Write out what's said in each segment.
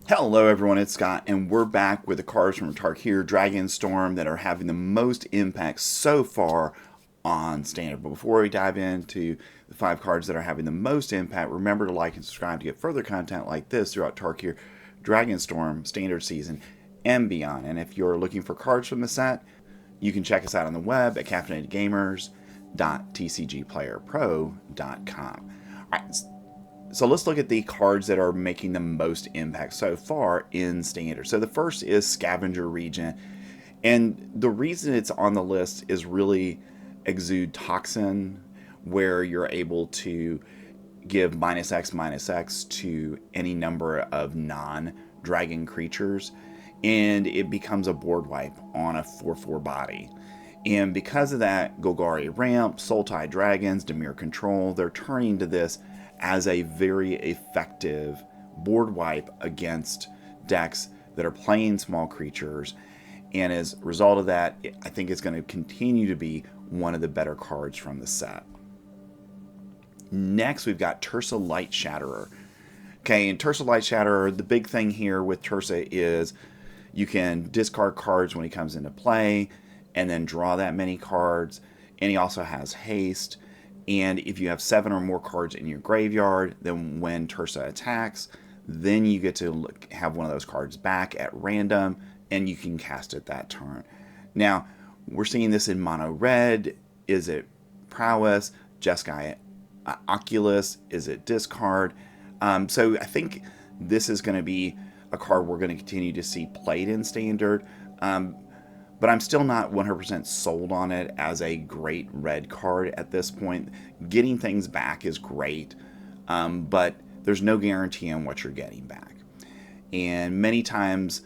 Hello everyone, it's Scott, and we're back with the cards from Tarkir Storm that are having the most impact so far on Standard. But before we dive into the 5 cards that are having the most impact, remember to like and subscribe to get further content like this throughout Tarkir Storm Standard Season and beyond. And if you're looking for cards from the set, you can check us out on the web at caffeinatedgamers.tcgplayerpro.com. Alright, so let's look at the cards that are making the most impact so far in Standard. So the first is Scavenger Regent. And the reason it's on the list is really Exude Toxin, where you're able to give -X to any number of non-dragon creatures. And it becomes a board wipe on a 4/4 body. And because of that, Golgari Ramp, Sultai Dragons, Dimir Control, they're turning to this as a very effective board wipe against decks that are playing small creatures. And as a result of that, I think it's going to continue to be one of the better cards from the set. Next, we've got Tersa Light Shatterer. Okay, and Tersa Light Shatterer, the big thing here with Tersa is you can discard cards when he comes into play and then draw that many cards. And he also has haste. And if you have 7 or more cards in your graveyard, then when Tersa attacks, then you get to have one of those cards back at random, and you can cast it that turn. Now, we're seeing this in mono red. Is it prowess? Jeskai Oculus? Is it discard? So I think this is going to be a card we're going to continue to see played in Standard. But I'm still not 100% sold on it as a great red card at this point. Getting things back is great, but there's no guarantee on what you're getting back. And many times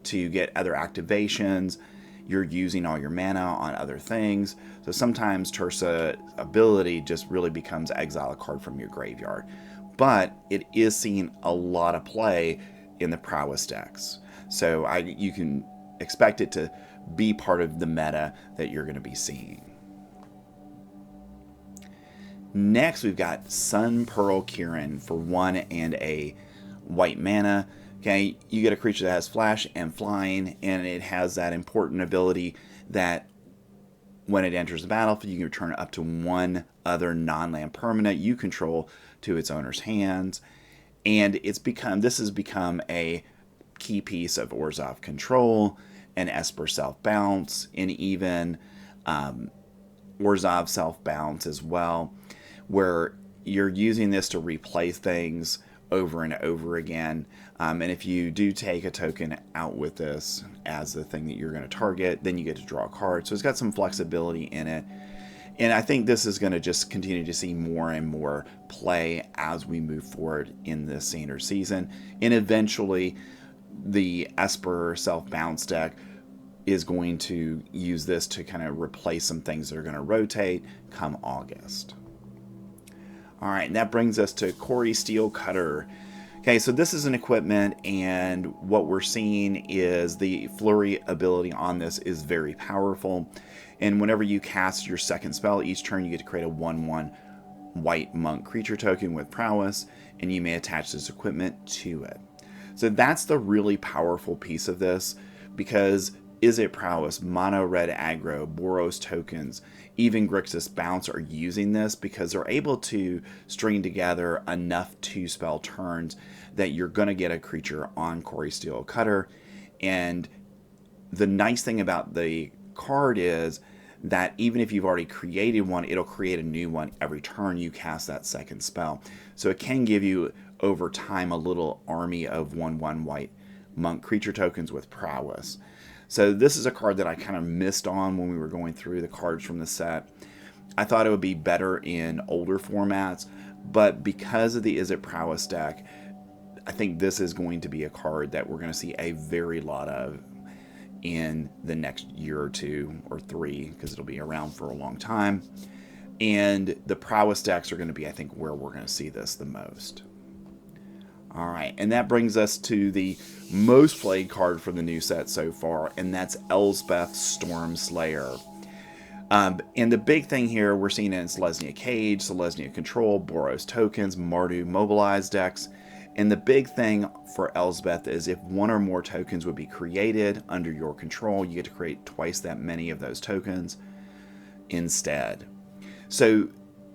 to get other activations, you're using all your mana on other things. So sometimes Tersa's ability just really becomes exile a card from your graveyard. But it is seeing a lot of play in the prowess decks. So you can expect it to be part of the meta that you're going to be seeing. Next, we've got Sun Pearl Kirin for 1 and a white mana. Okay, you get a creature that has flash and flying, and it has that important ability that when it enters the battlefield, you can return up to 1 other non-land permanent you control to its owner's hands. And this has become a key piece of Orzhov control and Esper self-bounce, and even Orzhov self-bounce as well, where you're using this to replay things over and over again. And if you do take a token out with this as the thing that you're going to target, then you get to draw a card. So it's got some flexibility in it. And I think this is going to just continue to see more and more play as we move forward in the Standard season. And eventually, the Esper self-bounce deck is going to use this to kind of replace some things that are going to rotate come August. Alright, and that brings us to Cori Steel Cutter. Okay, so this is an equipment, and what we're seeing is the flurry ability on this is very powerful. And whenever you cast your second spell, each turn you get to create a 1/1 white monk creature token with prowess, and you may attach this equipment to it. So that's the really powerful piece of this, because Is It Prowess, Mono Red Aggro, Boros tokens, even Grixis Bounce are using this because they're able to string together enough 2-spell turns that you're going to get a creature on Cori Steel Cutter. And the nice thing about the card is that even if you've already created one, it'll create a new one every turn you cast that second spell. So it can give you, over time, a little army of 1/1 white monk creature tokens with prowess. So this is a card that I kind of missed on when we were going through the cards from the set. I thought it would be better in older formats, but because of the Is It Prowess deck, I think this is going to be a card that we're going to see a very lot of in the next year or 2 or 3, because it'll be around for a long time. And the prowess decks are going to be, I think, where we're going to see this the most. Alright, and that brings us to the most played card from the new set so far, and that's Elbeth Storm Slayer. And the big thing here, we're seeing it in Selesnya Cage, Selesnya Control, Boros Tokens, Mardu Mobilized decks, And the big thing for Elspeth is if one or more tokens would be created under your control, you get to create twice that many of those tokens instead. So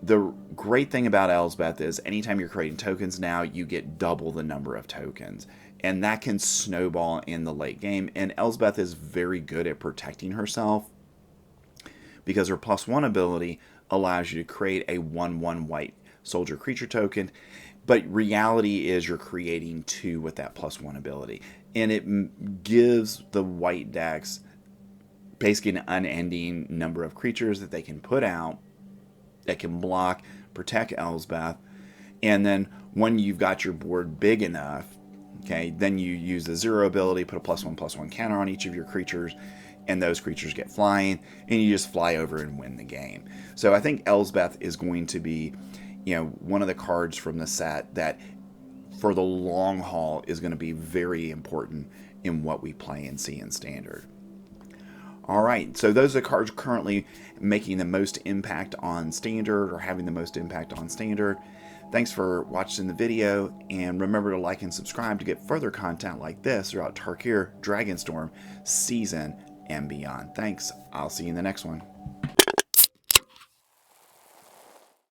the great thing about Elspeth is anytime you're creating tokens now, you get double the number of tokens. And that can snowball in the late game. And Elspeth is very good at protecting herself because her +1 ability allows you to create a 1/1 white soldier creature token. But reality is you're creating 2 with that +1 ability. And it gives the white decks basically an unending number of creatures that they can put out that can block, protect Elspeth. And then when you've got your board big enough, okay, then you use the 0 ability, put a +1/+1 counter on each of your creatures, and those creatures get flying, and you just fly over and win the game. So I think Elspeth is going to be, one of the cards from the set that for the long haul is going to be very important in what we play and see in Standard. All right, so those are the cards currently making the most impact on Standard or having the most impact on Standard. Thanks for watching the video, and remember to like and subscribe to get further content like this throughout Tarkir Dragonstorm Season and beyond. Thanks. I'll see you in the next one.